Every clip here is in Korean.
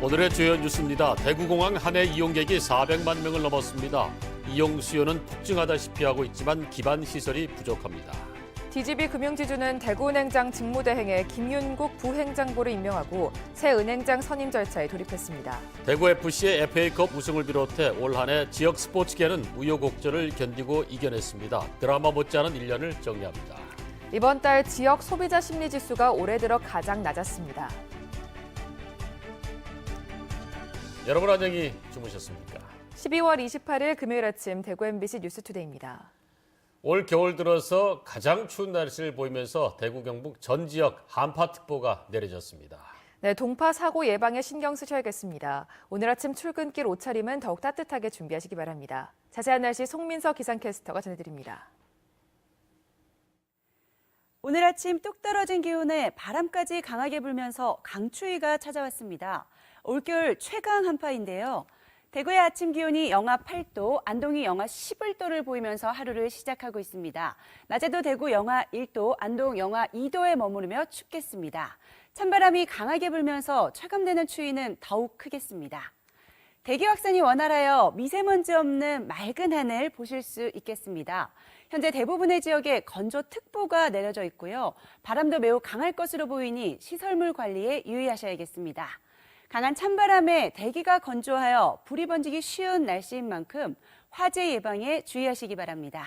오늘의 주요 뉴스입니다. 대구공항 한 해 이용객이 400만 명을 넘었습니다. 이용 수요는 폭증하다시피 하고 있지만 기반 시설이 부족합니다. DGB 금융지주는 대구은행장 직무대행에 김윤국 부행장보를 임명하고 새 은행장 선임 절차에 돌입했습니다. 대구FC의 FA컵 우승을 비롯해 올 한 해 지역 스포츠계는 우여곡절을 견디고 이겨냈습니다. 드라마 못지않은 1년을 정리합니다. 이번 달 지역 소비자 심리지수가 올해 들어 가장 낮았습니다. 여러분 안녕히 주무셨습니까? 12월 28일 금요일 아침 대구 MBC 뉴스투데이입니다. 올 겨울 들어서 가장 추운 날씨를 보이면서 대구 경북 전 지역 한파특보가 내려졌습니다. 네, 동파 사고 예방에 신경 쓰셔야겠습니다. 오늘 아침 출근길 옷차림은 더욱 따뜻하게 준비하시기 바랍니다. 자세한 날씨 송민서 기상캐스터가 전해드립니다. 오늘 아침 뚝 떨어진 기온에 바람까지 강하게 불면서 강추위가 찾아왔습니다. 올겨울 최강 한파인데요. 대구의 아침 기온이 영하 8도, 안동이 영하 11도를 보이면서 하루를 시작하고 있습니다. 낮에도 대구 영하 1도, 안동 영하 2도에 머무르며 춥겠습니다. 찬바람이 강하게 불면서 체감되는 추위는 더욱 크겠습니다. 대기 확산이 원활하여 미세먼지 없는 맑은 하늘 보실 수 있겠습니다. 현재 대부분의 지역에 건조특보가 내려져 있고요. 바람도 매우 강할 것으로 보이니 시설물 관리에 유의하셔야겠습니다. 강한 찬바람에 대기가 건조하여 불이 번지기 쉬운 날씨인 만큼 화재 예방에 주의하시기 바랍니다.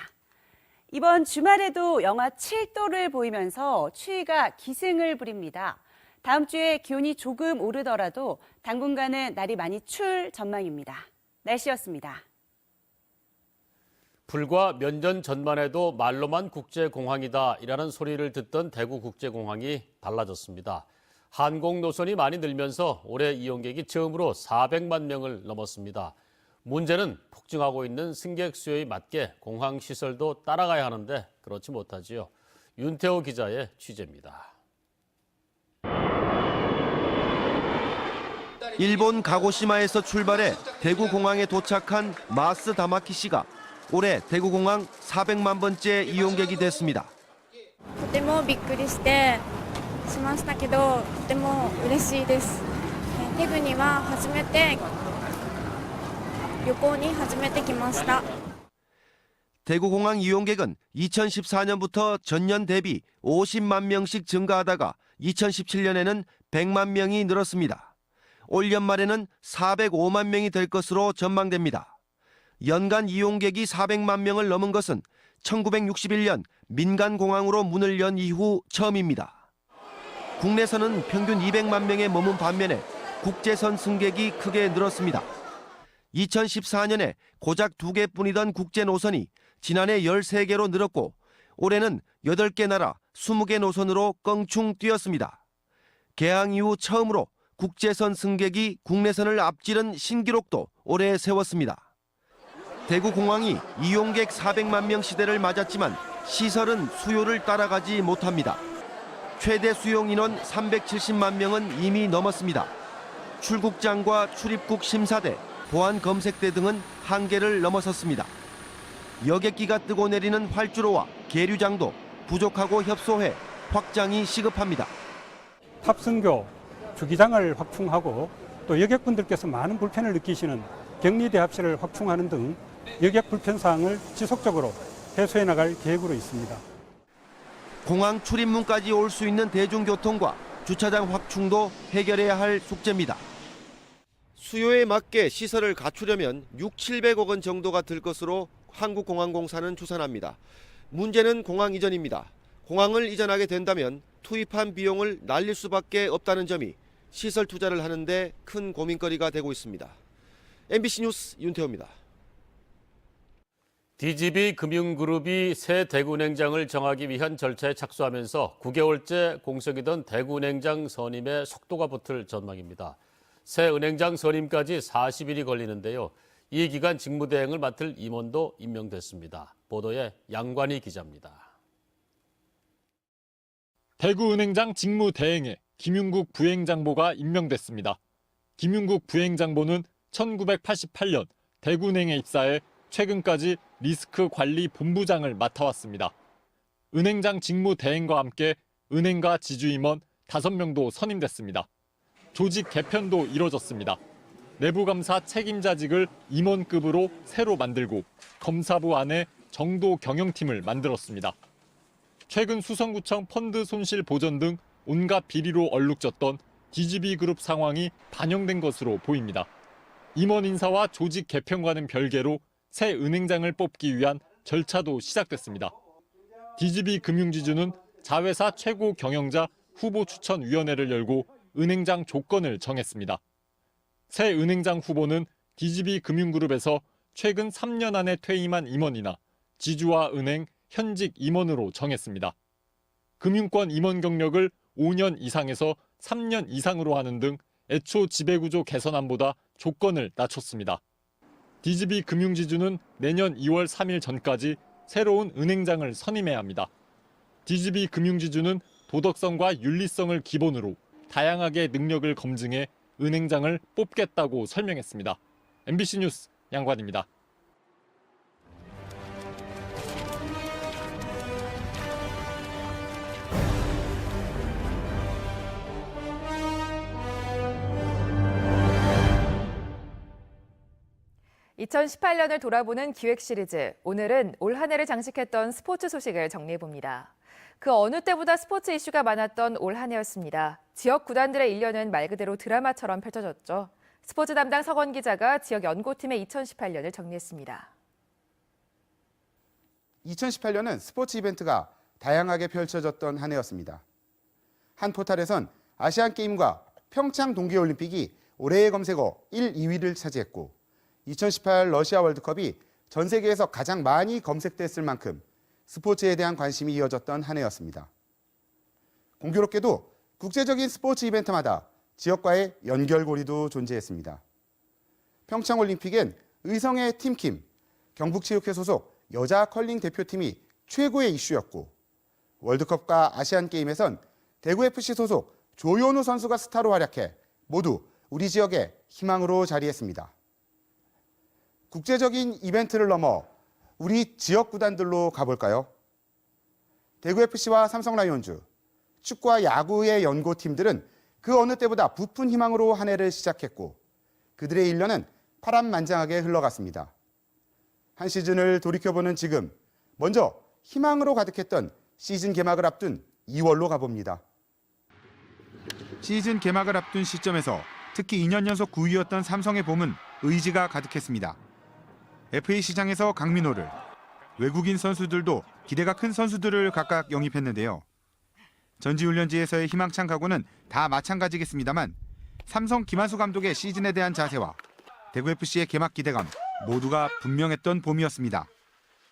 이번 주말에도 영하 7도를 보이면서 추위가 기승을 부립니다. 다음 주에 기온이 조금 오르더라도 당분간은 날이 많이 추울 전망입니다. 날씨였습니다. 불과 몇 년 전만 해도 말로만 국제공항이다라는 소리를 듣던 대구국제공항이 달라졌습니다. 항공 노선이 많이 늘면서 올해 이용객이 처음으로 400만 명을 넘었습니다. 문제는 폭증하고 있는 승객 수요에 맞게 공항 시설도 따라가야 하는데 그렇지 못하지요. 윤태호 기자의 취재입니다. 일본 가고시마에서 출발해 대구공항에 도착한 마스 다마키 씨가 올해 대구공항 400만 번째 이용객이 됐습니다. とてもびっくりしましたけど、とても嬉しいです。テグには旅行に初めて来ました。 대구공항 이용객은 2014년부터 전년 대비 50만 명씩 증가하다가 2017년에는 100만 명이 늘었습니다. 올 연말에는 405만 명이 될 것으로 전망됩니다. 연간 이용객이 400만 명을 넘은 것은 1961년 민간공항으로 문을 연 이후 처음입니다. 국내선은 평균 200만 명에 머문 반면에 국제선 승객이 크게 늘었습니다. 2014년에 고작 2개뿐이던 국제 노선이 지난해 13개로 늘었고 올해는 8개 나라 20개 노선으로 껑충 뛰었습니다. 개항 이후 처음으로 국제선 승객이 국내선을 앞지른 신기록도 올해 세웠습니다. 대구공항이 이용객 400만 명 시대를 맞았지만 시설은 수요를 따라가지 못합니다. 최대 수용 인원 370만 명은 이미 넘었습니다. 출국장과 출입국 심사대, 보안 검색대 등은 한계를 넘어섰습니다. 여객기가 뜨고 내리는 활주로와 계류장도 부족하고 협소해 확장이 시급합니다. 탑승교, 주기장을 확충하고 또 여객분들께서 많은 불편을 느끼시는 격리 대합실을 확충하는 등 여객 불편 사항을 지속적으로 해소해 나갈 계획으로 있습니다. 공항 출입문까지 올 수 있는 대중교통과 주차장 확충도 해결해야 할 숙제입니다. 수요에 맞게 시설을 갖추려면 6,700억 원 정도가 들 것으로 한국공항공사는 추산합니다. 문제는 공항 이전입니다. 공항을 이전하게 된다면 투입한 비용을 날릴 수밖에 없다는 점이 시설 투자를 하는데 큰 고민거리가 되고 있습니다. MBC 뉴스 윤태호입니다. DGB 금융그룹이 새 대구은행장을 정하기 위한 절차에 착수하면서 9개월째 공석이던 대구은행장 선임에 속도가 붙을 전망입니다. 새 은행장 선임까지 40일이 걸리는데요. 이 기간 직무대행을 맡을 임원도 임명됐습니다. 보도에 양관희 기자입니다. 대구은행장 직무대행에 김윤국 부행장보가 임명됐습니다. 김윤국 부행장보는 1988년 대구은행에 입사해 최근까지 리스크관리 본부장을 맡아왔습니다. 은행장 직무대행과 함께 은행가 지주임원 5명도 선임됐습니다. 조직 개편도 이뤄졌습니다. 내부감사 책임자직을 임원급으로 새로 만들고 검사부 안에 정도 경영팀을 만들었습니다. 최근 수성구청 펀드 손실 보전 등 온갖 비리로 얼룩졌던 DGB 그룹 상황이 반영된 것으로 보입니다. 임원 인사와 조직 개편과는 별개로 새 은행장을 뽑기 위한 절차도 시작됐습니다. DGB금융지주는 자회사 최고 경영자 후보 추천위원회를 열고 은행장 조건을 정했습니다. 새 은행장 후보는 DGB금융그룹에서 최근 3년 안에 퇴임한 임원이나 지주와 은행 현직 임원으로 정했습니다. 금융권 임원 경력을 5년 이상에서 3년 이상으로 하는 등 애초 지배구조 개선안보다 조건을 낮췄습니다. DGB금융지주는 내년 2월 3일 전까지 새로운 은행장을 선임해야 합니다. DGB금융지주는 도덕성과 윤리성을 기본으로 다양하게 능력을 검증해 은행장을 뽑겠다고 설명했습니다. MBC 뉴스 양관입니다. (2018년을) 돌아보는 기획 시리즈. 오늘은 올 한 해를 장식했던 스포츠 소식을 정리해봅니다. 그 어느 때보다 스포츠 이슈가 많았던 올 한 해였습니다. 지역 구단들의 1년은 말 그대로 드라마처럼 펼쳐졌죠. 스포츠 담당 서건 기자가 지역 연고팀의 2018년을 정리했습니다. 2018년은 스포츠 이벤트가 다양하게 펼쳐졌던 한 해였습니다. 한 포탈에선 아시안게임과 평창 동계올림픽이 올해의 검색어 1, 2위를 차지했고 2018 러시아 월드컵이 전 세계에서 가장 많이 검색됐을 만큼 스포츠에 대한 관심이 이어졌던 한 해였습니다. 공교롭게도 국제적인 스포츠 이벤트마다 지역과의 연결고리도 존재했습니다. 평창올림픽엔 의성의 팀킴, 경북체육회 소속 여자 컬링 대표팀이 최고의 이슈였고 월드컵과 아시안게임에선 대구FC 소속 조현우 선수가 스타로 활약해 모두 우리 지역의 희망으로 자리했습니다. 국제적인 이벤트를 넘어 우리 지역 구단들로 가볼까요? 대구FC와 삼성라이온즈, 축구와 야구의 연고팀들은 그 어느 때보다 부푼 희망으로 한 해를 시작했고 그들의 1년은 파란만장하게 흘러갔습니다. 한 시즌을 돌이켜보는 지금, 먼저 희망으로 가득했던 시즌 개막을 앞둔 2월로 가봅니다. 시즌 개막을 앞둔 시점에서 특히 2년 연속 9위였던 삼성의 봄은 의지가 가득했습니다. FA 시장에서 강민호를, 외국인 선수들도 기대가 큰 선수들을 각각 영입했는데요. 전지훈련지에서의 희망찬 각오는 다 마찬가지겠습니다만 삼성 김한수 감독의 시즌에 대한 자세와 대구FC의 개막 기대감 모두가 분명했던 봄이었습니다.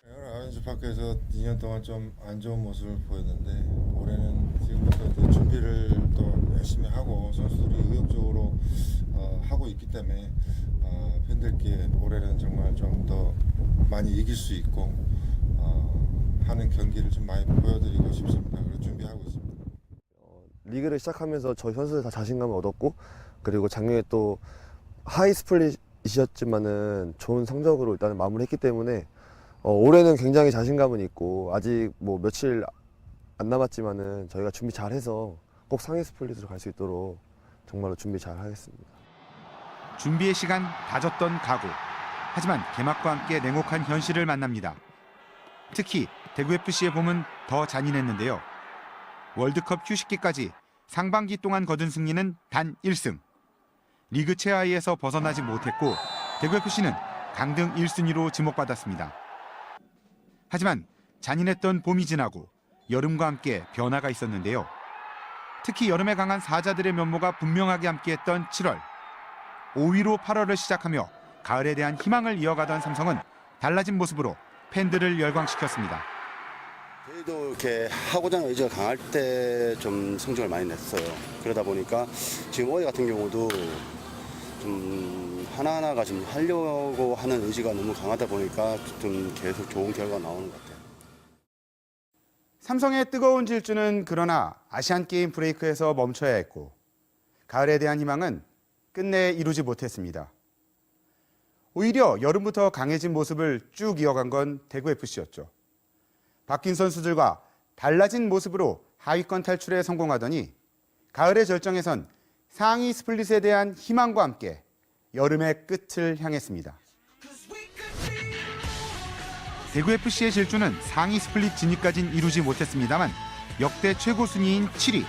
라이온즈 파크에서 2년 동안 좀 안 좋은 모습을 보였는데 올해는 지금부터 준비를 또 열심히 하고 선수들이 의욕적으로 하고 있기 때문에 팬들께 올해는 정말 좀 더 많이 이길 수 있고 하는 경기를 좀 많이 보여드리고 싶습니다. 그래서 준비하고 있습니다. 리그를 시작하면서 저희 선수들 다 자신감을 얻었고 그리고 작년에 또 하이 스플릿이었지만은 좋은 성적으로 일단 마무리했기 때문에 올해는 굉장히 자신감은 있고 아직 뭐 며칠 안 남았지만은 저희가 준비 잘해서 꼭 상위 스플릿으로 갈 수 있도록 정말로 준비 잘 하겠습니다. 준비의 시간 다졌던 각오. 하지만 개막과 함께 냉혹한 현실을 만납니다. 특히 대구FC의 봄은 더 잔인했는데요. 월드컵 휴식기까지 상반기 동안 거둔 승리는 단 1승. 리그 최하위에서 벗어나지 못했고 대구FC는 강등 1순위로 지목받았습니다. 하지만 잔인했던 봄이 지나고 여름과 함께 변화가 있었는데요. 특히 여름에 강한 사자들의 면모가 분명하게 함께했던 7월. 5위로 8월을 시작하며 가을에 대한 희망을 이어가던 삼성은 달라진 모습으로 팬들을 열광시켰습니다. 저희도 이렇게 하고자 하는 의지가 강할 때 좀 성적을 많이 냈어요. 그러다 보니까 지금 올해 같은 경우도 좀 하나하나가 좀 하려고 하는 의지가 너무 강하다 보니까 좀 계속 좋은 결과가 나오는 것 같아요. 삼성의 뜨거운 질주는 그러나 아시안게임 브레이크에서 멈춰야 했고 가을에 대한 희망은 끝내 이루지 못했습니다. 오히려 여름부터 강해진 모습을 쭉 이어간 건 대구FC였죠. 바뀐 선수들과 달라진 모습으로 하위권 탈출에 성공하더니 가을의 절정에선 상위 스플릿에 대한 희망과 함께 여름의 끝을 향했습니다. 대구FC의 질주는 상위 스플릿 진입까진 이루지 못했습니다만 역대 최고 순위인 7위.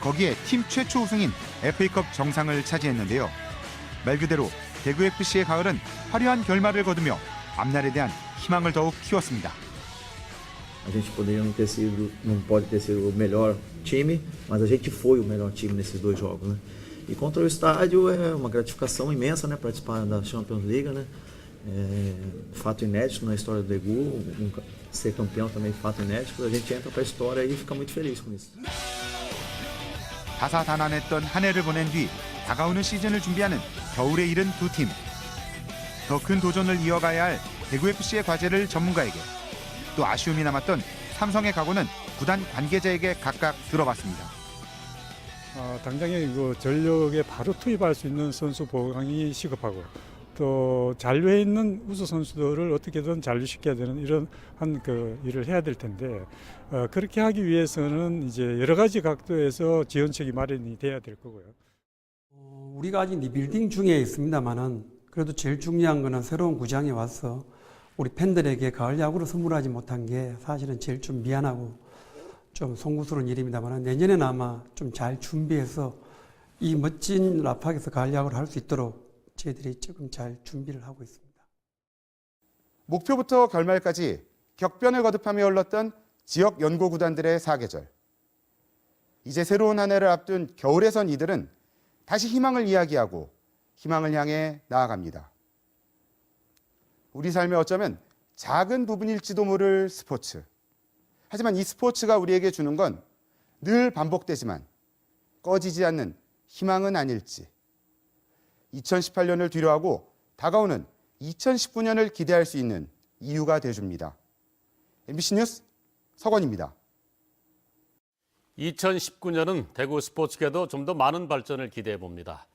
거기에 팀 최초 우승인 FA컵 정상을 차지했는데요. 말 그대로 대구FC의 가을은 화려한 결말을 거두며 앞날에 대한 희망을 더욱 키웠습니다. A gente poderia não pode ter sido o melhor time, mas a gente foi o melhor time nesses dois jogos, né? E contra o Estádio é uma gratificação imensa, né, participar da Champions League, né? É fato inédito na história do Daegu, ser campeão também fato inédito. A gente entra para a história e fica muito feliz com isso. 다사다난했던 한 해를 보낸 뒤 다가오는 시즌을 준비하는 겨울에 이른 두 팀. 더 큰 도전을 이어가야 할 대구FC의 과제를 전문가에게, 또 아쉬움이 남았던 삼성의 각오는 구단 관계자에게 각각 들어봤습니다. 당장에 전력에 바로 투입할 수 있는 선수 보강이 시급하고, 또 잔류해 있는 우수 선수들을 어떻게든 잔류시켜야 되는 이런 일을 해야 될 텐데, 그렇게 하기 위해서는 이제 여러 가지 각도에서 지원책이 마련이 돼야 될 거고요. 우리가 아직 리빌딩 중에 있습니다만은 그래도 제일 중요한 거는 새로운 구장에 와서 우리 팬들에게 가을 야구를 선물하지 못한 게 사실은 제일 좀 미안하고 좀 송구스러운 일입니다만, 내년에는 아마 좀 잘 준비해서 이 멋진 라팍에서 가을 야구를 할 수 있도록 저희들이 조금 잘 준비를 하고 있습니다. 목표부터 결말까지 격변을 거듭하며 흘렀던 지역 연고 구단들의 사계절. 이제 새로운 한 해를 앞둔 겨울에 선 이들은 다시 희망을 이야기하고 희망을 향해 나아갑니다. 우리 삶에 어쩌면 작은 부분일지도 모를 스포츠. 하지만 이 스포츠가 우리에게 주는 건 늘 반복되지만 꺼지지 않는 희망은 아닐지. 2018년을 뒤로하고 다가오는 2019년을 기대할 수 있는 이유가 되어줍니다. MBC 뉴스 서건입니다. 2019년은 대구 스포츠계도 좀 더 많은 발전을 기대해 봅니다.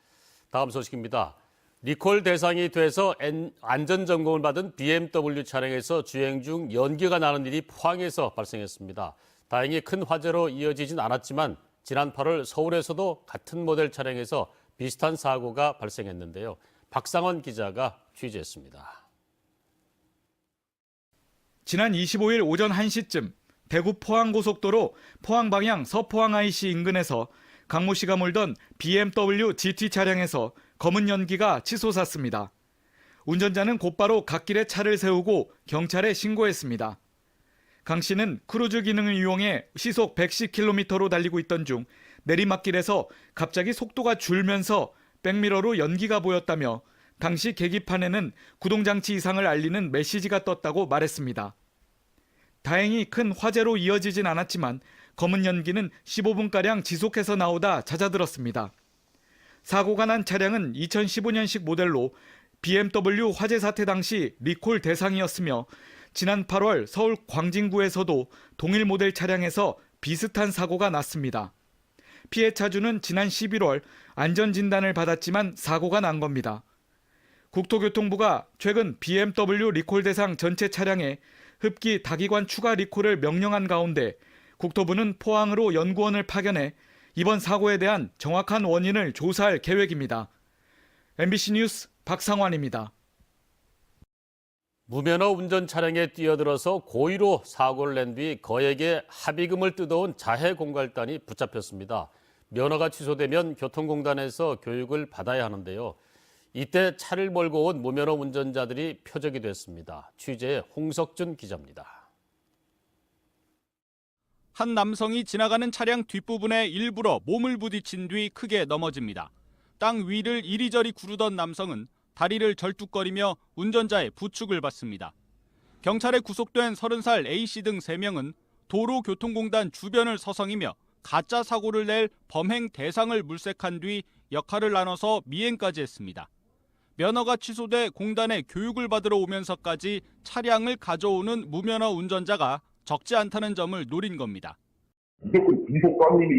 다음 소식입니다. 리콜 대상이 돼서 안전점검을 받은 BMW 차량에서 주행 중 연기가 나는 일이 포항에서 발생했습니다. 다행히 큰 화재로 이어지진 않았지만 지난 8월 서울에서도 같은 모델 차량에서 비슷한 사고가 발생했는데요. 박상원 기자가 취재했습니다. 지난 25일 오전 1시쯤 대구 포항고속도로 포항 방향 서포항 IC 인근에서 강모 씨가 몰던 BMW GT 차량에서 검은 연기가 치솟았습니다. 운전자는 곧바로 갓길에 차를 세우고 경찰에 신고했습니다. 강 씨는 크루즈 기능을 이용해 시속 110km로 달리고 있던 중 내리막길에서 갑자기 속도가 줄면서 백미러로 연기가 보였다며 당시 계기판에는 구동장치 이상을 알리는 메시지가 떴다고 말했습니다. 다행히 큰 화재로 이어지진 않았지만 검은 연기는 15분가량 지속해서 나오다 잦아들었습니다. 사고가 난 차량은 2015년식 모델로 BMW 화재 사태 당시 리콜 대상이었으며 지난 8월 서울 광진구에서도 동일 모델 차량에서 비슷한 사고가 났습니다. 피해 차주는 지난 11월 안전진단을 받았지만 사고가 난 겁니다. 국토교통부가 최근 BMW 리콜 대상 전체 차량에 흡기 다기관 추가 리콜을 명령한 가운데 국토부는 포항으로 연구원을 파견해 이번 사고에 대한 정확한 원인을 조사할 계획입니다. MBC 뉴스 박상환입니다. 무면허 운전 차량에 뛰어들어서 고의로 사고를 낸 뒤 거액의 합의금을 뜯어온 자해 공갈단이 붙잡혔습니다. 면허가 취소되면 교통공단에서 교육을 받아야 하는데요. 이때 차를 몰고 온 무면허 운전자들이 표적이 됐습니다. 취재의 홍석준 기자입니다. 한 남성이 지나가는 차량 뒷부분에 일부러 몸을 부딪힌 뒤 크게 넘어집니다. 땅 위를 이리저리 구르던 남성은 다리를 절뚝거리며 운전자의 부축을 받습니다. 경찰에 구속된 30살 A씨 등 3명은 도로교통공단 주변을 서성이며 가짜 사고를 낼 범행 대상을 물색한 뒤 역할을 나눠서 미행까지 했습니다. 면허가 취소돼 공단에 교육을 받으러 오면서까지 차량을 가져오는 무면허 운전자가 적지 않다는 점을 노린 겁니다. 무조건 중소관님이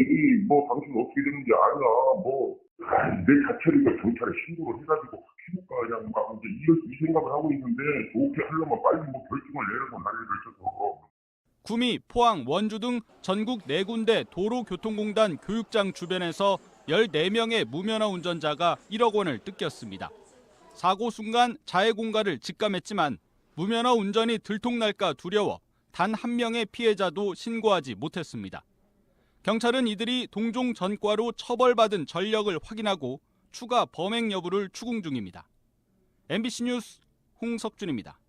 당신 어떻게 되는지 아냐 내 자체를 경찰에 신고를 해가지고 피부과 그냥 막 이 생각을 하고 있는데 좋게 하려면 빨리 결정을 내려서 난리를 쳐서. 구미, 포항, 원주 등 전국 4군데 도로교통공단 교육장 주변에서 14명의 무면허 운전자가 1억 원을 뜯겼습니다. 사고 순간 자해 공갈을 직감했지만 무면허 운전이 들통날까 두려워 단 한 명의 피해자도 신고하지 못했습니다. 경찰은 이들이 동종 전과로 처벌받은 전력을 확인하고 추가 범행 여부를 추궁 중입니다. MBC 뉴스 홍석준입니다.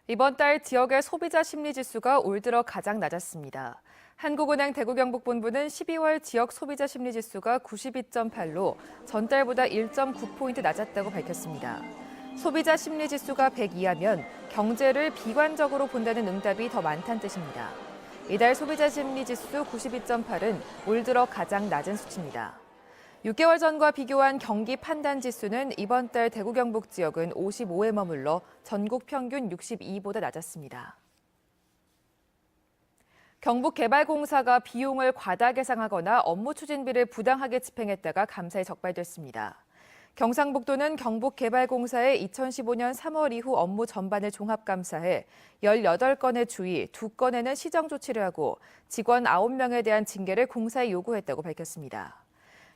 이번 달 지역의 소비자 심리지수가 올 들어 가장 낮았습니다. 한국은행 대구경북본부는 12월 지역 소비자 심리지수가 92.8로 전달보다 1.9포인트 낮았다고 밝혔습니다. 소비자 심리지수가 100 이하면 경제를 비관적으로 본다는 응답이 더 많다는 뜻입니다. 이달 소비자 심리지수 92.8은 올 들어 가장 낮은 수치입니다. 6개월 전과 비교한 경기 판단지수는 이번 달 대구 경북 지역은 55에 머물러 전국 평균 62보다 낮았습니다. 경북개발공사가 비용을 과다 계상하거나 업무 추진비를 부당하게 집행했다가 감사에 적발됐습니다. 경상북도는 경북개발공사의 2015년 3월 이후 업무 전반을 종합감사해 18건의 주의, 2건에는 시정조치를 하고 직원 9명에 대한 징계를 공사에 요구했다고 밝혔습니다.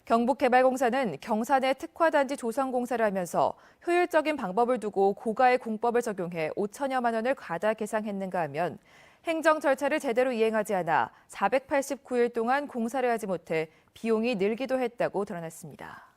경북개발공사는 경산의 특화단지 조성공사를 하면서 효율적인 방법을 두고 고가의 공법을 적용해 5천여만 원을 과다 계상했는가 하면 행정 절차를 제대로 이행하지 않아 489일 동안 공사를 하지 못해 비용이 늘기도 했다고 드러났습니다.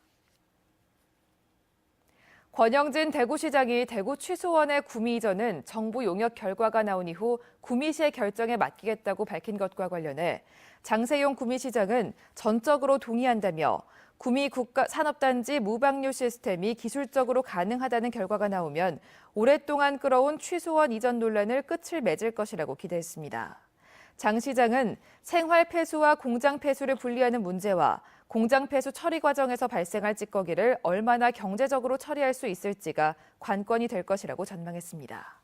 권영진 대구시장이 대구 취소원의 구미 이전은 정부 용역 결과가 나온 이후 구미시의 결정에 맡기겠다고 밝힌 것과 관련해 장세용 구미시장은 전적으로 동의한다며 구미 국가산업단지 무방류 시스템이 기술적으로 가능하다는 결과가 나오면 오랫동안 끌어온 취소원 이전 논란을 끝을 맺을 것이라고 기대했습니다. 장 시장은 생활 폐수와 공장 폐수를 분리하는 문제와 공장 폐수 처리 과정에서 발생할 찌꺼기를 얼마나 경제적으로 처리할 수 있을지가 관건이 될 것이라고 전망했습니다.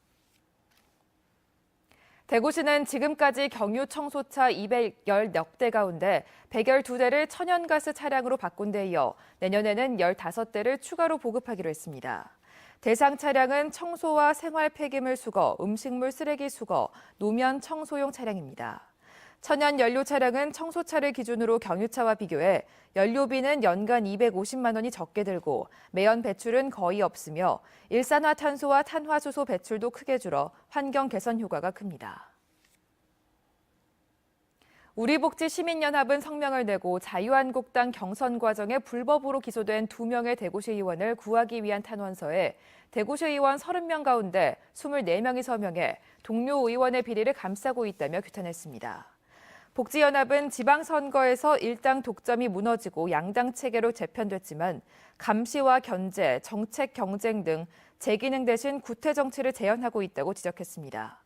대구시는 지금까지 경유 청소차 210여 대 가운데 112대를 천연가스 차량으로 바꾼 데 이어 내년에는 15대를 추가로 보급하기로 했습니다. 대상 차량은 청소와 생활 폐기물 수거, 음식물 쓰레기 수거, 노면 청소용 차량입니다. 천연 연료 차량은 청소차를 기준으로 경유차와 비교해 연료비는 연간 250만 원이 적게 들고 매연 배출은 거의 없으며 일산화탄소와 탄화수소 배출도 크게 줄어 환경 개선 효과가 큽니다. 우리복지시민연합은 성명을 내고 자유한국당 경선 과정에 불법으로 기소된 2명의 대구시 의원을 구하기 위한 탄원서에 대구시 의원 30명 가운데 24명이 서명해 동료 의원의 비리를 감싸고 있다며 규탄했습니다. 복지연합은 지방선거에서 일당 독점이 무너지고 양당 체계로 재편됐지만 감시와 견제, 정책 경쟁 등 재기능 대신 구태 정치를 재현하고 있다고 지적했습니다.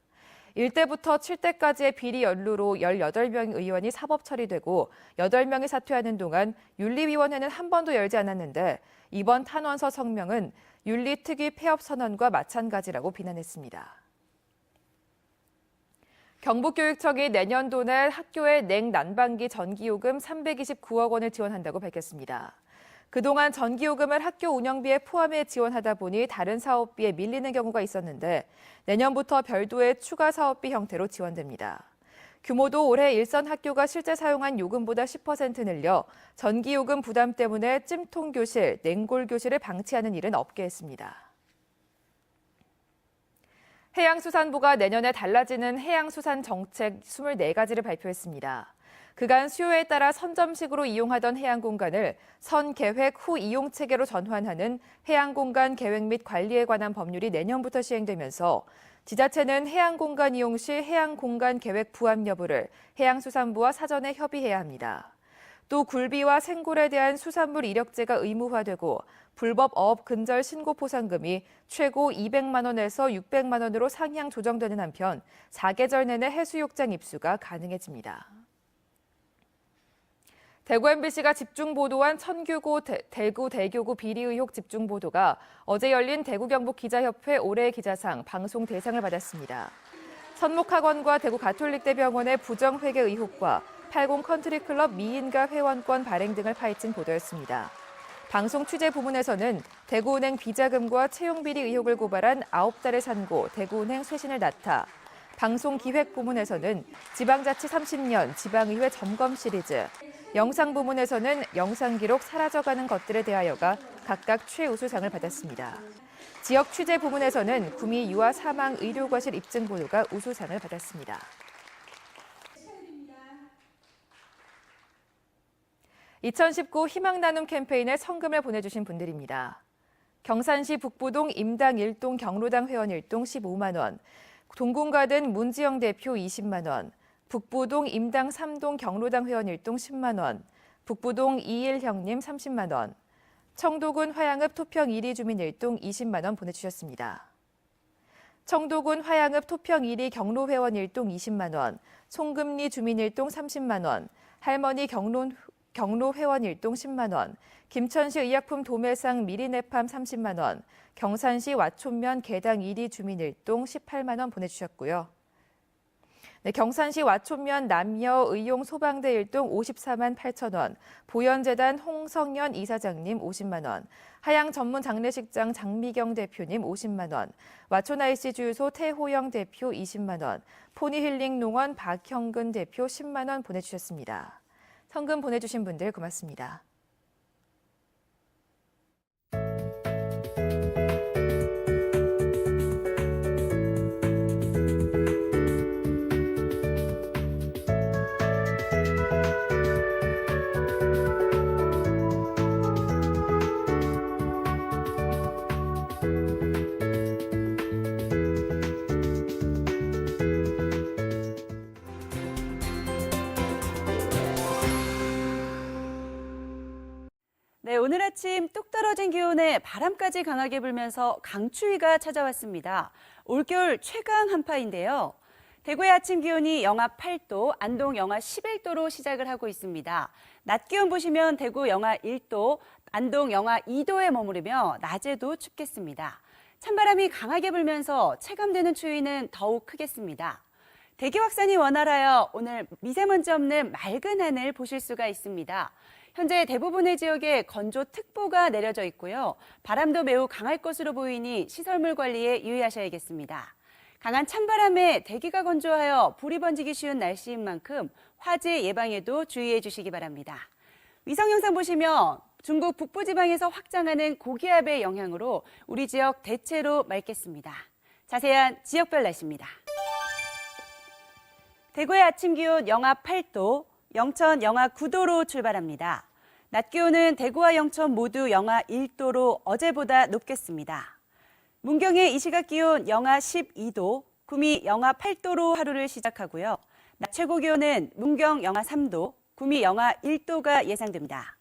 1대부터 7대까지의 비리 연루로 18명 의원이 사법 처리되고 8명이 사퇴하는 동안 윤리위원회는 한 번도 열지 않았는데 이번 탄원서 성명은 윤리특위 폐업 선언과 마찬가지라고 비난했습니다. 경북교육청이 내년도 내 학교의 냉난방기 전기요금 329억 원을 지원한다고 밝혔습니다. 그동안 전기요금을 학교 운영비에 포함해 지원하다 보니 다른 사업비에 밀리는 경우가 있었는데 내년부터 별도의 추가 사업비 형태로 지원됩니다. 규모도 올해 일선 학교가 실제 사용한 요금보다 10% 늘려 전기요금 부담 때문에 찜통교실, 냉골교실을 방치하는 일은 없게 했습니다. 해양수산부가 내년에 달라지는 해양수산 정책 24가지를 발표했습니다. 그간 수요에 따라 선점식으로 이용하던 해양공간을 선계획 후 이용체계로 전환하는 해양공간 계획 및 관리에 관한 법률이 내년부터 시행되면서 지자체는 해양공간 이용 시 해양공간 계획 부합 여부를 해양수산부와 사전에 협의해야 합니다. 또 굴비와 생굴에 대한 수산물 이력제가 의무화되고 불법 어업 근절 신고 포상금이 최고 200만 원에서 600만 원으로 상향 조정되는 한편 4계절 내내 해수욕장 입수가 가능해집니다. 대구 MBC가 집중 보도한 천규고 대구 대교구 비리 의혹 집중 보도가 어제 열린 대구 경북 기자협회 올해의 기자상 방송 대상을 받았습니다. 천목학원과 대구 가톨릭대병원의 부정회계 의혹과 80 컨트리클럽 미인가 회원권 발행 등을 파헤친 보도였습니다. 방송 취재 부문에서는 대구은행 비자금과 채용비리 의혹을 고발한 9달의 산고 대구은행 쇄신을 낳다, 방송 기획 부문에서는 지방자치 30년 지방의회 점검 시리즈, 영상 부문에서는 영상 기록 사라져가는 것들에 대하여가 각각 최우수상을 받았습니다. 지역 취재 부문에서는 구미 유아 사망 의료과실 입증 보도가 우수상을 받았습니다. (2019) 희망 나눔 캠페인에 성금을 보내주신 분들입니다. 경산시 북부동 임당 1동 경로당 회원 1동 15만 원, 동궁가든 문지영 대표 20만 원, 북부동 임당 3동 경로당 회원 1동 10만 원, 북부동 이일형님 30만 원, 청도군 화양읍 토평 1리 주민 1동 20만 원 보내주셨습니다. 청도군 화양읍 토평 1리 경로회원 1동 20만 원, 송금리 주민 1동 30만 원, 할머니 경로회원 1동 10만 원, 김천시 의약품 도매상 미리네팜 30만 원, 경산시 와촌면 개당 1리 주민 1동 18만 원 보내주셨고요. 네, 경산시 와촌면 남여 의용 소방대 1동 54만 8천 원, 보현재단 홍성현 이사장님 50만 원, 하양 전문 장례식장 장미경 대표님 50만 원, 와촌 IC 주유소 태호영 대표 20만 원, 포니힐링 농원 박형근 대표 10만 원 보내주셨습니다. 성금 보내주신 분들 고맙습니다. 네, 오늘 아침 뚝 떨어진 기온에 바람까지 강하게 불면서 강추위가 찾아왔습니다. 올겨울 최강 한파인데요. 대구의 아침 기온이 영하 8도, 안동 영하 11도로 시작을 하고 있습니다. 낮 기온 보시면 대구 영하 1도, 안동 영하 2도에 머무르며 낮에도 춥겠습니다. 찬바람이 강하게 불면서 체감되는 추위는 더욱 크겠습니다. 대기 확산이 원활하여 오늘 미세먼지 없는 맑은 하늘 보실 수가 있습니다. 현재 대부분의 지역에 건조특보가 내려져 있고요. 바람도 매우 강할 것으로 보이니 시설물 관리에 유의하셔야겠습니다. 강한 찬바람에 대기가 건조하여 불이 번지기 쉬운 날씨인 만큼 화재 예방에도 주의해 주시기 바랍니다. 위성 영상 보시면 중국 북부지방에서 확장하는 고기압의 영향으로 우리 지역 대체로 맑겠습니다. 자세한 지역별 날씨입니다. 대구의 아침 기온 영하 8도, 영천 영하 9도로 출발합니다. 낮 기온은 대구와 영천 모두 영하 1도로 어제보다 높겠습니다. 문경의 이 시각 기온 영하 12도, 구미 영하 8도로 하루를 시작하고요. 낮 최고 기온은 문경 영하 3도, 구미 영하 1도가 예상됩니다.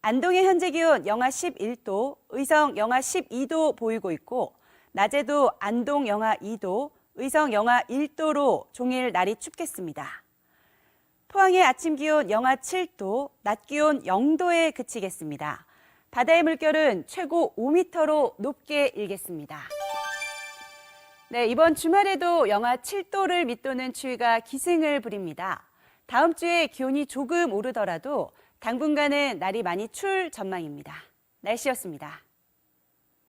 안동의 현재 기온 영하 11도, 의성 영하 12도 보이고 있고 낮에도 안동 영하 2도, 의성 영하 1도로 종일 날이 춥겠습니다. 포항의 아침 기온 영하 7도, 낮 기온 0도에 그치겠습니다. 바다의 물결은 최고 5m로 높게 일겠습니다. 네, 이번 주말에도 영하 7도를 밑도는 추위가 기승을 부립니다. 다음 주에 기온이 조금 오르더라도 당분간은 날이 많이 추울 전망입니다. 날씨였습니다.